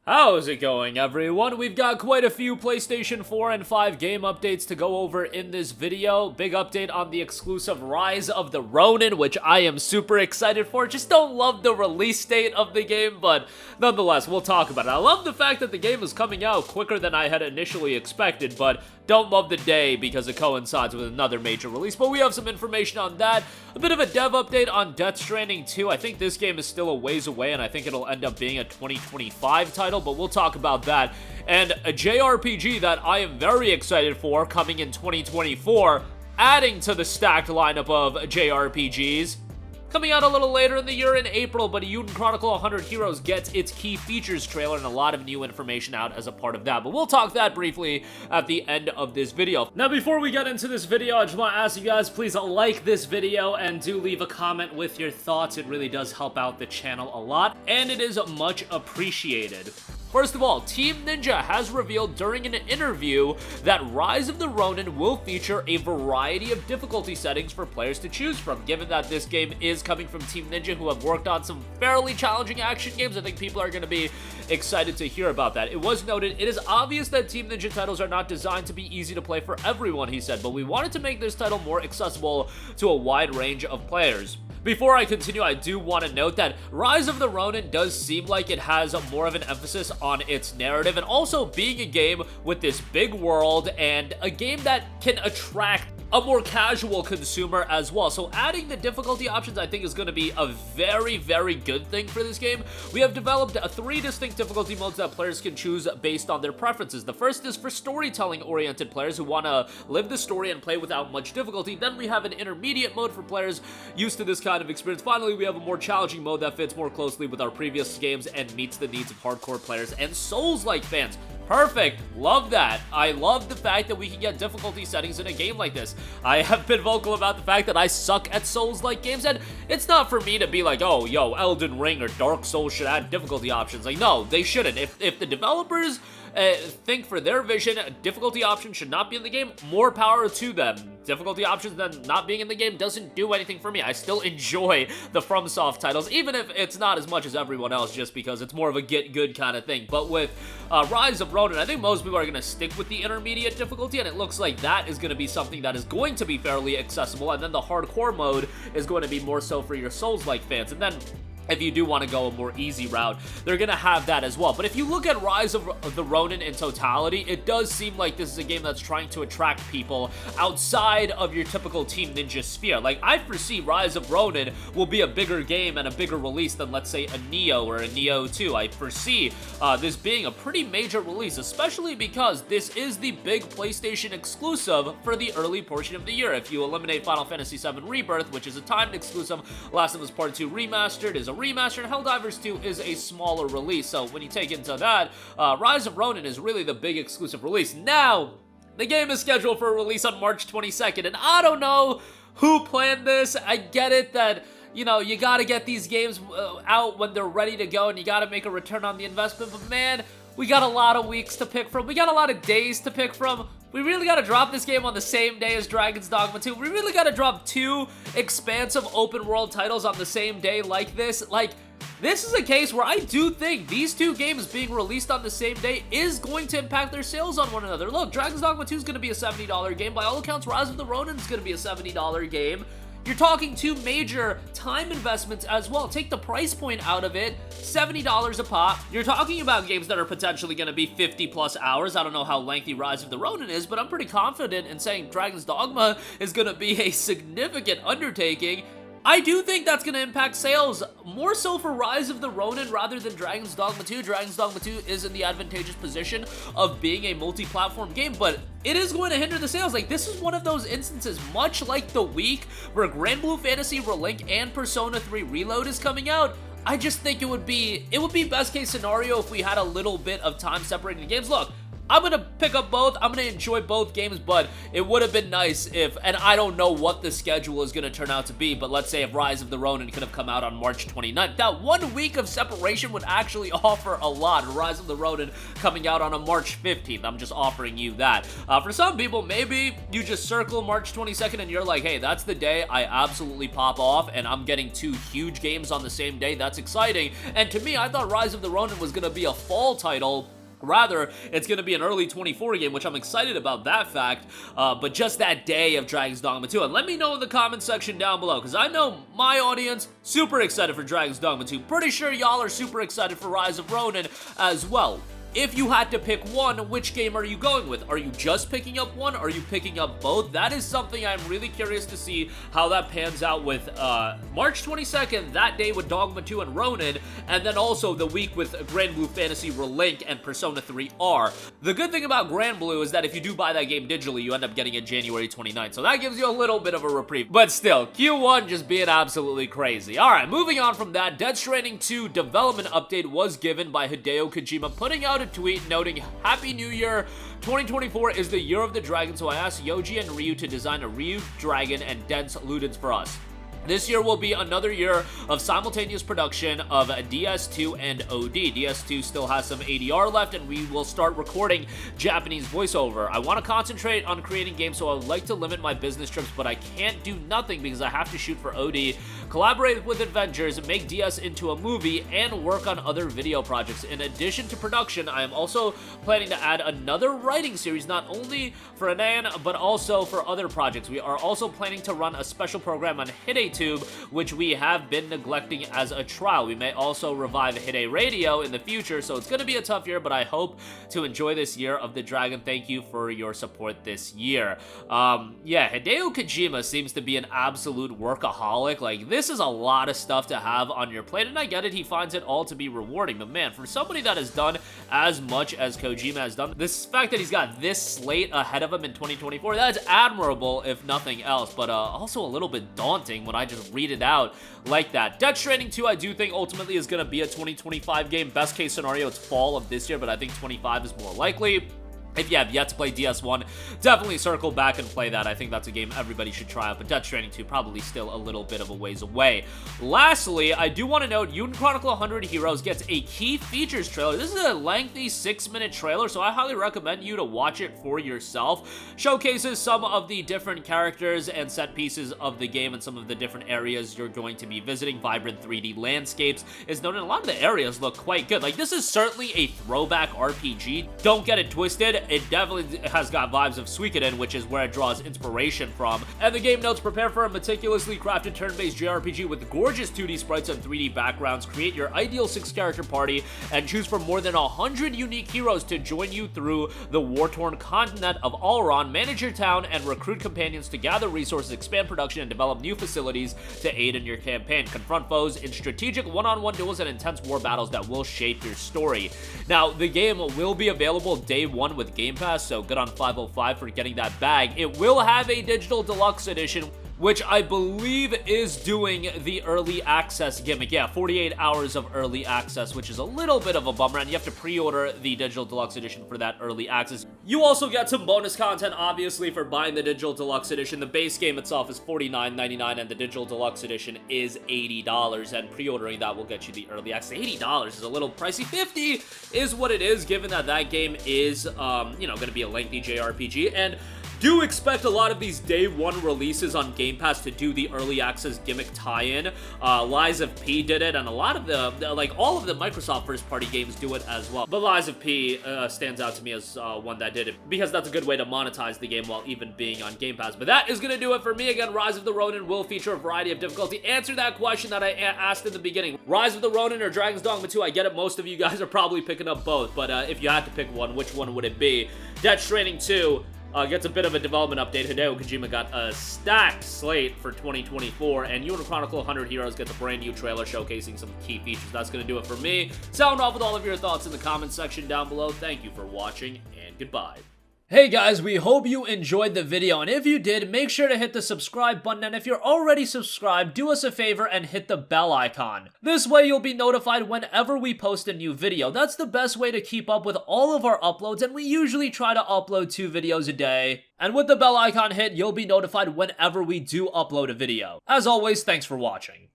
How's it going, everyone? We've got quite a few PlayStation 4 and 5 game updates to go over in this video. Big update on the exclusive Rise of the Ronin, which I am super excited for. Just don't love the release date of the game, but nonetheless, we'll talk about it. I love the fact that the game is coming out quicker than I had initially expected, but don't love the day because it coincides with another major release. But we have some information on that. A bit of a dev update on Death Stranding 2. I think this game is still a ways away, and I think it'll end up being a 2025 title, but we'll talk about that. And a JRPG that I am very excited for coming in 2024, adding to the stacked lineup of JRPGs. Coming out a little later in the year in April, but Eiyuden Chronicle 100 Heroes gets its key features trailer and a lot of new information out as a part of that. But we'll talk that briefly at the end of this video. Now, before we get into this video, I just want to ask you guys, please like this video and do leave a comment with your thoughts. It really does help out the channel a lot, and it is much appreciated. First of all, Team Ninja has revealed during an interview that Rise of the Ronin will feature a variety of difficulty settings for players to choose from. Given that this game is coming from Team Ninja, who have worked on some fairly challenging action games, I think people are going to be excited to hear about that. It was noted, it is obvious that Team Ninja titles are not designed to be easy to play for everyone, he said, but we wanted to make this title more accessible to a wide range of players. Before I continue, I do want to note that Rise of the Ronin does seem like it has more of an emphasis on its narrative and also being a game with this big world and a game that can attract a more casual consumer as well. So adding the difficulty options I think is going to be a very, very good thing for this game. We have developed 3 distinct difficulty modes that players can choose based on their preferences. The first is for storytelling-oriented players who want to live the story and play without much difficulty. Then we have an intermediate mode for players used to this kind of experience. Finally, we have a more challenging mode that fits more closely with our previous games and meets the needs of hardcore players and Souls-like fans. Perfect. Love that. I love the fact that we can get difficulty settings in a game like this. I have been vocal about the fact that I suck at Souls-like games, and it's not for me to be like, oh, yo, Elden Ring or Dark Souls should add difficulty options. Like, no, they shouldn't. If the developers think for their vision, difficulty options should not be in the game, more power to them. Difficulty options then not being in the game doesn't do anything for me. I still enjoy the FromSoft titles, even if it's not as much as everyone else, just because it's more of a get good kind of thing. But with Rise of Ronin, I think most people are going to stick with the intermediate difficulty, and it looks like that is going to be something that is going to be fairly accessible, and then the hardcore mode is going to be more so for your Souls-like fans. And then if you do want to go a more easy route, they're going to have that as well. But if you look at Rise of the Ronin in totality, it does seem like this is a game that's trying to attract people outside of your typical Team Ninja sphere. Like, I foresee Rise of Ronin will be a bigger game and a bigger release than, let's say, a Nioh or a Nioh 2. I foresee this being a pretty major release, especially because this is the big PlayStation exclusive for the early portion of the year. If you eliminate Final Fantasy VII Rebirth, which is a timed exclusive, Last of Us Part 2 Remastered is a remaster, and Helldivers 2 is a smaller release. So when you take into that, Rise of Ronin is really the big exclusive release. Now, the game is scheduled for a release on March 22nd, and I don't know who planned this. I get it that, you know, you gotta get these games out when they're ready to go, and you gotta make a return on the investment, but man, we got a lot of weeks to pick from. We got a lot of days to pick from. We really gotta drop this game on the same day as Dragon's Dogma 2. We really gotta drop 2 expansive open world titles on the same day like this. Like, this is a case where I do think these 2 games being released on the same day is going to impact their sales on one another. Look, Dragon's Dogma 2 is gonna be a $70 game. By all accounts, Rise of the Ronin is gonna be a $70 game. You're talking 2 major time investments as well. Take the price point out of it, $70 a pop. You're talking about games that are potentially going to be 50 plus hours. I don't know how lengthy Rise of the Ronin is, but I'm pretty confident in saying Dragon's Dogma is going to be a significant undertaking. I do think that's going to impact sales, more so for Rise of the Ronin rather than Dragon's Dogma 2. Dragon's Dogma 2 is in the advantageous position of being a multi-platform game, but it is going to hinder the sales. Like, this is one of those instances, much like the week where Grand Blue Fantasy Relink and Persona 3 Reload is coming out. I just think it would be best case scenario if we had a little bit of time separating the games. Look, I'm gonna pick up both. I'm gonna enjoy both games, but it would have been nice if, and I don't know what the schedule is gonna turn out to be, but let's say if Rise of the Ronin could have come out on March 29th, that 1 week of separation would actually offer a lot. Rise of the Ronin coming out on a March 15th. I'm just offering you that. For some people, maybe you just circle March 22nd and you're like, hey, that's the day I absolutely pop off and I'm getting 2 huge games on the same day. That's exciting. And to me, I thought Rise of the Ronin was gonna be a fall title. Rather, it's going to be an early 24 game, which I'm excited about that fact, but just that day of Dragon's Dogma 2. And let me know in the comment section down below, because I know my audience, super excited for Dragon's Dogma 2. Pretty sure y'all are super excited for Rise of Ronin as well. If you had to pick one, which game are you going with? Are you just picking up one? Are you picking up both? That is something I'm really curious to see how that pans out with March 22nd, that day with Dogma 2 and Ronin, and then also the week with Grand Blue Fantasy Relink and Persona 3R. The good thing about Grand Blue is that if you do buy that game digitally, you end up getting it January 29th, so that gives you a little bit of a reprieve. But still, Q1 just being absolutely crazy. Alright, moving on from that, Death Stranding 2 development update was given by Hideo Kojima, putting out a tweet noting, Happy New Year, 2024 is the year of the dragon, so I asked Yoji and Ryu to design a Ryu dragon and dense Ludens for us. This year will be another year of simultaneous production of DS2 and OD. DS2 still has some ADR left, and we will start recording Japanese voiceover. I want to concentrate on creating games, so I would like to limit my business trips, but I can't do nothing because I have to shoot for OD, collaborate with Avengers, make DS into a movie, and work on other video projects. In addition to production, I am also planning to add another writing series, not only for Anan, but also for other projects. We are also planning to run a special program on HitTube, which we have been neglecting as a trial. We may also revive Hide Radio in the future, so it's going to be a tough year, but I hope to enjoy this year of the dragon. Thank you for your support this year. Yeah, Hideo Kojima seems to be an absolute workaholic. Like, this is a lot of stuff to have on your plate, and I get it, he finds it all to be rewarding, but man, for somebody that has done as much as Kojima has done, this fact that he's got this slate ahead of him in 2024, that's admirable, if nothing else, but also a little bit daunting when I just read it out like that. Death Stranding 2, I do think ultimately is going to be a 2025 game. Best case scenario, it's fall of this year, but I think 25 is more likely. If you have yet to play DS1, definitely circle back and play that. I think that's a game everybody should try out, but Death Stranding 2 probably still a little bit of a ways away. Lastly, I do want to note, Eiyuden Chronicle 100 Heroes gets a key features trailer. This is a lengthy 6-minute trailer, so I highly recommend you to watch it for yourself. Showcases some of the different characters and set pieces of the game and some of the different areas you're going to be visiting. Vibrant 3D landscapes is noted. A lot of the areas look quite good. Like, this is certainly a throwback RPG. Don't get it twisted. It definitely has got vibes of Suikoden, which is where it draws inspiration from. And the game notes, prepare for a meticulously crafted turn-based JRPG with gorgeous 2D sprites and 3D backgrounds. Create your ideal 6-character party and choose from more than 100 unique heroes to join you through the war-torn continent of Alron. Manage your town and recruit companions to gather resources, expand production, and develop new facilities to aid in your campaign. Confront foes in strategic one-on-one duels and intense war battles that will shape your story. Now, the game will be available day 1 with Game Pass, so good on 505 for getting that bag. It will have a digital deluxe edition, which I believe is doing the early access gimmick. Yeah, 48 hours of early access, which is a little bit of a bummer, and you have to pre-order the digital deluxe edition for that early access. You also get some bonus content, obviously, for buying the digital deluxe edition. The base game itself is $49.99, and the digital deluxe edition is $80, and pre-ordering that will get you the early access. $80 is a little pricey. $50 is what it is, given that that game is, you know, going to be a lengthy JRPG, and do expect a lot of these day 1 releases on Game Pass to do the early access gimmick tie-in. Lies of P did it, and a lot of like all of the Microsoft first-party games do it as well. But Lies of P stands out to me as one that did it, because that's a good way to monetize the game while even being on Game Pass. But that is going to do it for me. Again, Rise of the Ronin will feature a variety of difficulty. Answer that question that I asked in the beginning. Rise of the Ronin or Dragon's Dogma 2? I get it, most of you guys are probably picking up both, but if you had to pick one, which one would it be? Death Stranding 2 gets a bit of a development update. Hideo Kojima got a stacked slate for 2024, and Eiyuden Chronicle 100 Heroes gets a brand new trailer showcasing some key features. That's going to do it for me. Sound off with all of your thoughts in the comments section down below. Thank you for watching, and goodbye. Hey guys, we hope you enjoyed the video, and if you did, make sure to hit the subscribe button, and if you're already subscribed, do us a favor and hit the bell icon. This way you'll be notified whenever we post a new video. That's the best way to keep up with all of our uploads, and we usually try to upload 2 videos a day. And with the bell icon hit, you'll be notified whenever we do upload a video. As always, thanks for watching.